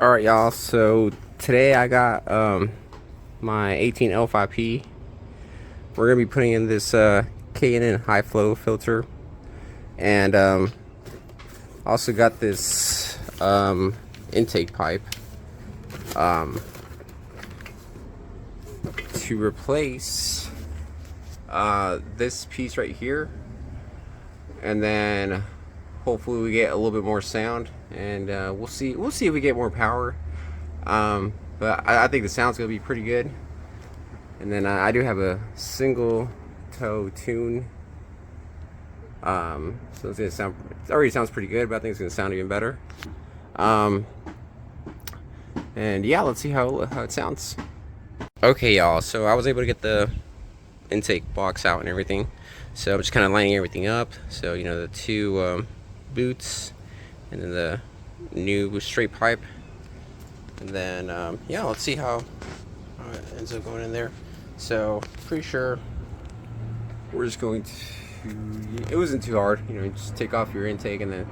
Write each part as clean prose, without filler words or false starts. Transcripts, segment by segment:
Alright y'all, so today I got my 18 l5p. We're gonna be putting in this K&N high flow filter, and also got this intake pipe to replace this piece right here, and then hopefully we get a little bit more sound, and we'll see if we get more power, but I think the sound's gonna be pretty good. And then I do have a single toe tune, so it's gonna sound, it already sounds pretty good, but I think it's gonna sound even better. And yeah, let's see how it sounds. Okay y'all, so I was able to get the intake box out and everything, so I'm just kind of lining everything up. So you know, the two boots, and then the new straight pipe, and then yeah, let's see how it ends up going in there. So pretty sure we're just going to, it wasn't too hard, you know, just take off your intake and then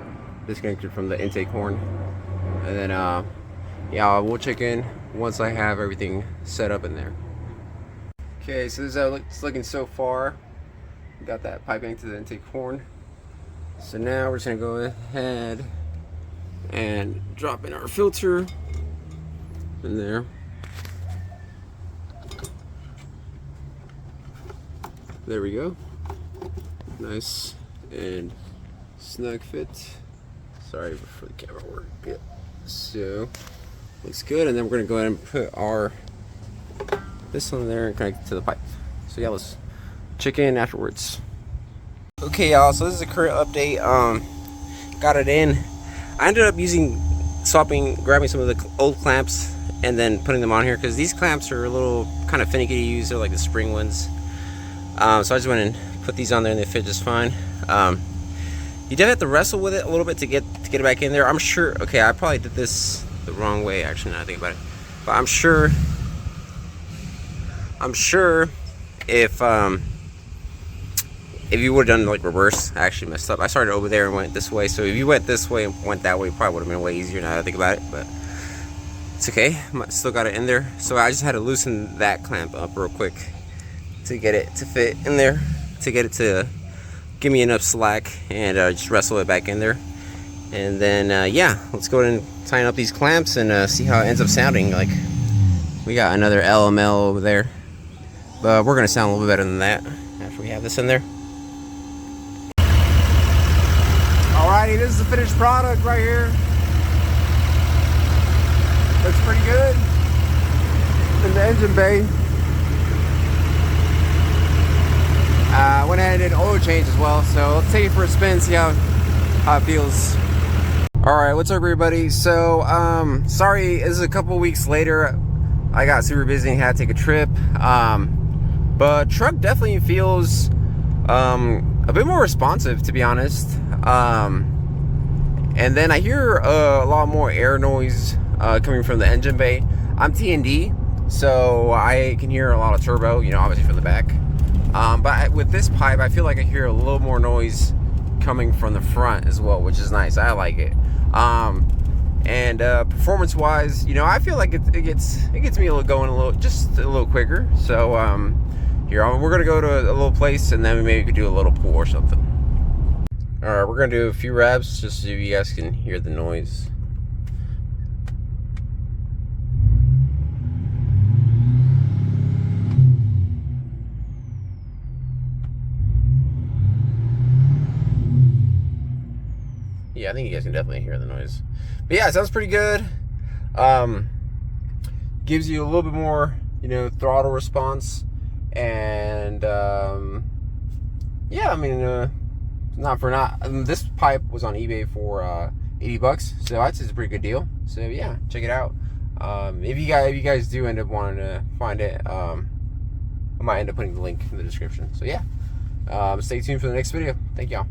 disconnect it from the intake horn, and then yeah, we'll check in once I have everything set up in there. Okay, so this is how it's looking so far. Got that piping to the intake horn. So now we're just gonna go ahead and drop in our filter in there. There we go. Nice and snug fit. Sorry for the camera work. Yeah. So looks good, and then we're gonna go ahead and put our this on there and connect it to the pipe. So yeah, let's check in afterwards. Okay y'all, so this is a current update. Got it in. I ended up grabbing some of the old clamps and then putting them on here, because these clamps are a little kind of finicky to use. They're like the spring ones. So I just went and put these on there and they fit just fine. You definitely have to wrestle with it a little bit to get it back in there. I'm sure, okay, I probably did this the wrong way actually now I think about it. But I'm sure if you would have done like reverse, I actually messed up. I started over there and went this way. So if you went this way and went that way, it probably would have been way easier now that I think about it. But it's okay. Still got it in there. So I just had to loosen that clamp up real quick to get it to fit in there, to get it to give me enough slack, and just wrestle it back in there. And then yeah, let's go ahead and tighten up these clamps and see how it ends up sounding. Like, we got another LML over there, but we're gonna sound a little bit better than that after we have this in there. Alrighty, this is the finished product right here. Looks pretty good in the engine bay. Went ahead and did an oil change as well, so let's take it for a spin, see how it feels. Alright, what's up everybody? So sorry, this is a couple weeks later. I got super busy and had to take a trip, but truck definitely feels a bit more responsive, to be honest. And then I hear a lot more air noise coming from the engine bay. I'm T&D, so I can hear a lot of turbo, you know, obviously from the back. But with this pipe, I feel like I hear a little more noise coming from the front as well, which is nice. I like it. And performance-wise, you know, I feel like it gets me just a little quicker. So here, we're gonna go to a little place, and then maybe we could do a little pull or something. All right, we're gonna do a few reps just so you guys can hear the noise. Yeah, I think you guys can definitely hear the noise. But yeah, it sounds pretty good. Gives you a little bit more, you know, throttle response. And yeah, I mean, this pipe was on eBay for 80 bucks, so that's a pretty good deal. So yeah, check it out. If you guys do end up wanting to find it, I might end up putting the link in the description. So yeah, stay tuned for the next video. Thank y'all.